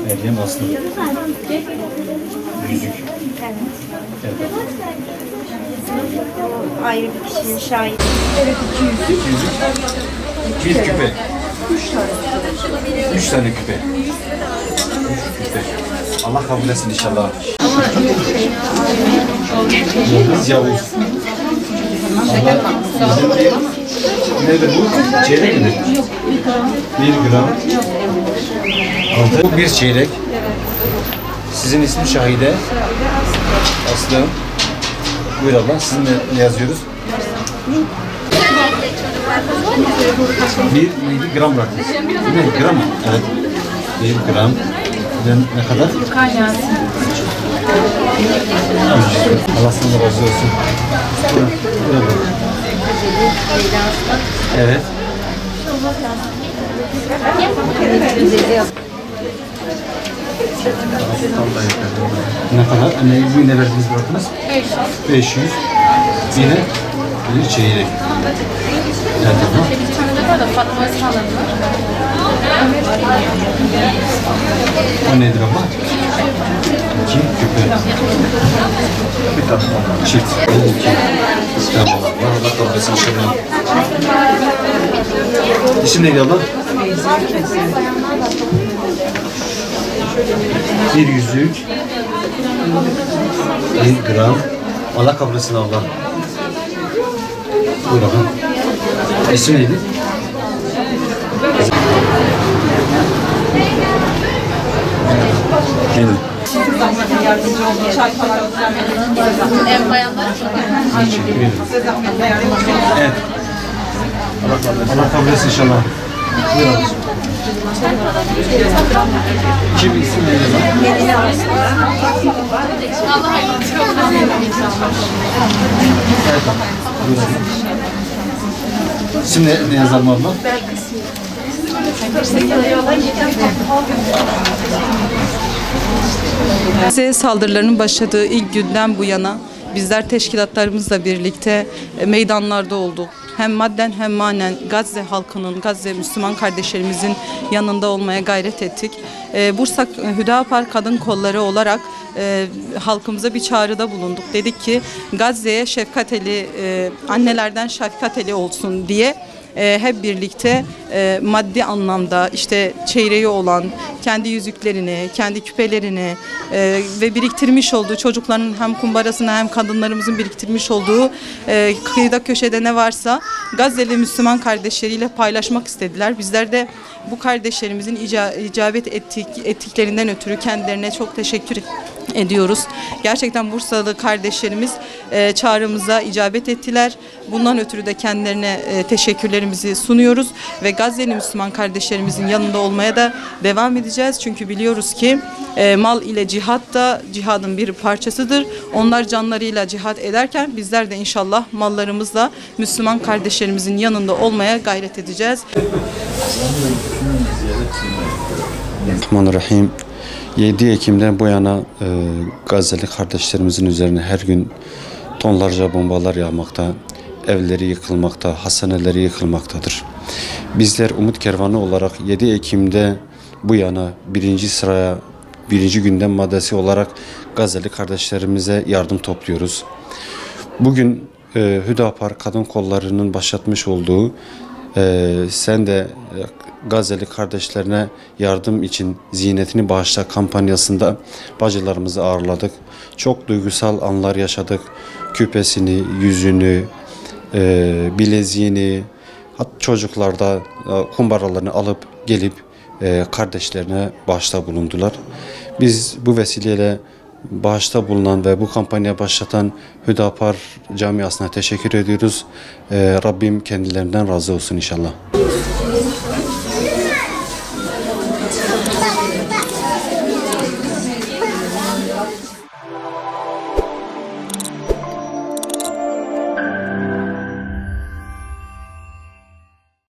Meryem Aslı. Yüzük. Evet. Ayrı bir kişinin şahidi. Evet, 2 yüzük. Bir küpe. 3 tane. 3 tane küpe. 3 küpe. Allah kabul etsin inşallah. Yıldız Yavuz. Nedir bu? Çeyrek midir? 1 gram. Bu bir çeyrek. Sizin ismi Şahide. Aslı. Buyur abla. Sizin ne yazıyoruz? 1 gram bıraktınız. Ne gram mı? Evet. 1 gram. Ne kadar? Allah sana razı olsun. Evet. Ne kadar? Ne verdiniz bıraktınız? 500. Yine bir çeyrek. Evet, tamam. Bir tane de var da Fatma Özkan'ın var. O nedir abla? 2 küpe. Bir tane çift. 2. Tamam. Allah kabul etsin inşallah. İsim neydi abla? Bir yüzük. 1 gram. Allah kabul etsin abla. Buyur abla. İsim neydi? Gelin. En bayanlar çok Evet. Allah kabul etsin inşallah. Buyur abla. Kim isim neydi? Allah hayırlısı olsun. Evet. Buyur abla. İsim ne yazalım abla? Gazze saldırılarının başladığı ilk günden bu yana bizler teşkilatlarımızla birlikte meydanlarda olduk. Hem madden hem manen Gazze halkının, Gazze Müslüman kardeşlerimizin yanında olmaya gayret ettik. Bursa Hüdapar Kadın Kolları olarak halkımıza bir çağrıda bulunduk. Dedik ki Gazze'ye şefkat eli, annelerden şefkat eli olsun diye hep birlikte maddi anlamda işte çeyreği olan kendi yüzüklerini, kendi küpelerini ve biriktirmiş olduğu çocukların hem kumbarasını hem kadınlarımızın biriktirmiş olduğu kıyıda köşede ne varsa Gazze'li Müslüman kardeşleriyle paylaşmak istediler. Bizler de bu kardeşlerimizin icabet ettiklerinden ötürü kendilerine çok teşekkür ediyoruz. Gerçekten Bursalı kardeşlerimiz çağrımıza icabet ettiler. Bundan ötürü de kendilerine teşekkürlerimizi sunuyoruz ve Gazze'li Müslüman kardeşlerimizin yanında olmaya da devam edeceğiz. Çünkü biliyoruz ki mal ile cihat da cihadın bir parçasıdır. Onlar canlarıyla cihat ederken bizler de inşallah mallarımızla Müslüman kardeşlerimizin yanında olmaya gayret edeceğiz. Bismillahirrahmanirrahim. 7 Ekim'den bu yana Gazze'li kardeşlerimizin üzerine her gün tonlarca bombalar yağmakta, evleri yıkılmakta, hastaneleri yıkılmaktadır. Bizler Umut Kervanı olarak 7 Ekim'de bu yana birinci gündem maddesi olarak Gazze'li kardeşlerimize yardım topluyoruz. Bugün Hüdapar Kadın Kolları'nın başlatmış olduğu sen de Gazze'li kardeşlerine yardım için ziynetini bağışla kampanyasında bacılarımızı ağırladık. Çok duygusal anlar yaşadık. Küpesini, yüzünü, bileziğini, çocuklarda kumbaralarını alıp gelip kardeşlerine bağışta bulundular. Biz bu vesileyle bağışta bulunan ve bu kampanya başlatan Hüdapar camiasına teşekkür ediyoruz. Rabbim kendilerinden razı olsun inşallah.